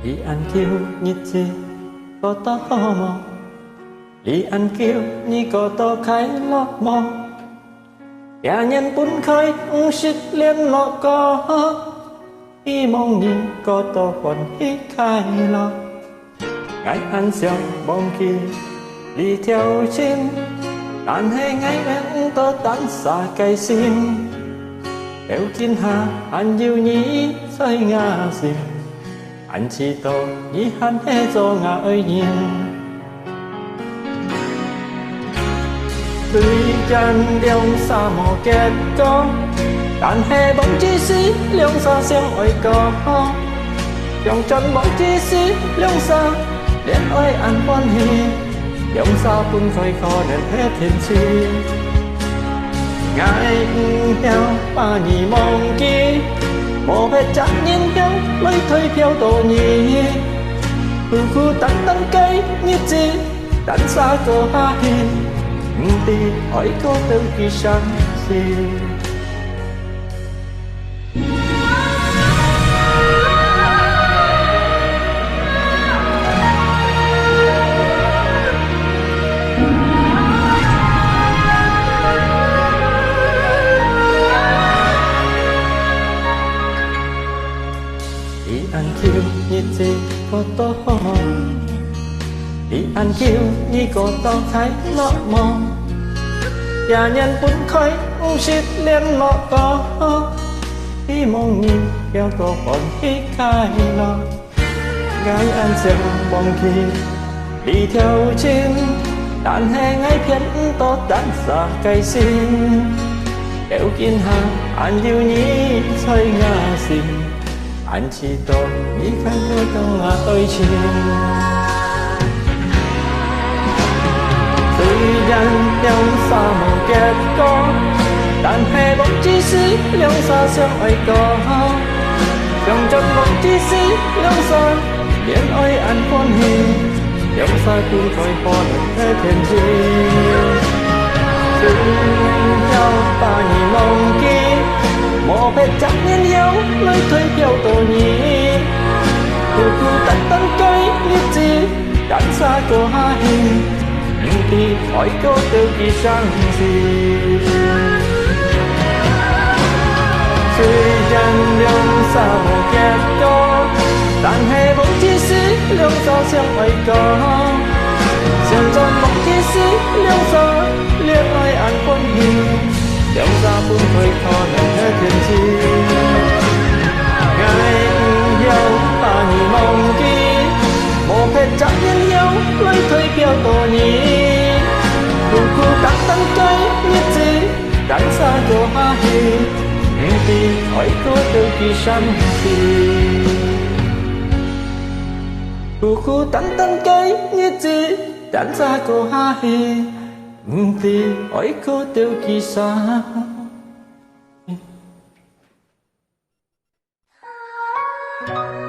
你按叫日子過多麼？你按叫你過多快樂麼？家人本開唔識聯絡過，希望你過多歡喜快樂。愛按想忘記你條情，但係愛永都等晒計先。有見下還要你再壓線。anh chỉ to như hắn hết cho ngại nhìn tuy chân liông xa mò kết có đàn hè bóng chi xí liông xa xem ơi có dòng chân bóng chi xí liông xa đến ơi anh quan hi liông xa cũng phải khó đến hết thiên chi ngại theo ba nhì mong kia một vết chẳng nhìn nhau lấy thôi theo tổ nhị khu tắn tắn cây như gì đánh xa cơ ha hi đi hỏi có từ kỳ sáng gì đi ăn kêu như gì có to đi ăn kêu như có to thái lọ mò nhà nhân cũng khói uống xịt lên lọ có khi mong nhìn theo có còn khi khai lọ gái ăn xem bóng kia đi theo trên đàn hè ngay phiến to đàn xa cây xin đều kiên hàng anh yêu nhí xoay ngã xin anh chỉ to nghĩ khăn đôi trong ngã ơi chiều tuy rằng nhau xa màu kết có đàn hè bóng chi xí liông xa xem ơi có dòng chân bóng chi xí liông xa đến ơi anh con hi liông xa cũng phải con thế thiên chi chung nhau ta nhìn mong kia một vết chắc nhìn nhau lấy thuê theo tổ nhị khu tắn tắn cây như gì đánh xa cô ha hi nhưng thì hỏi có từ kỳ sáng gì suy chân liông xa một kết có đàn hè bóng chi xí liông xa xem ơi có xem chân bóng chi xí liông xa liên ơi anh quân hi liông xa cũng hơi khó nằm hết thiên chi ngày yêu ta nhìn mong kia một vết chắc nhìn nhau lấy thuê theo tổ nhị khu tắn tắn cây như gì đánh xa chỗ ha hi nhưng thì hỏi có từ kỳ sáng gì khu tắn tắn cây như gì đánh xa chỗ ha hi nhưng thì hỏi có từ kỳ sáng Thank you.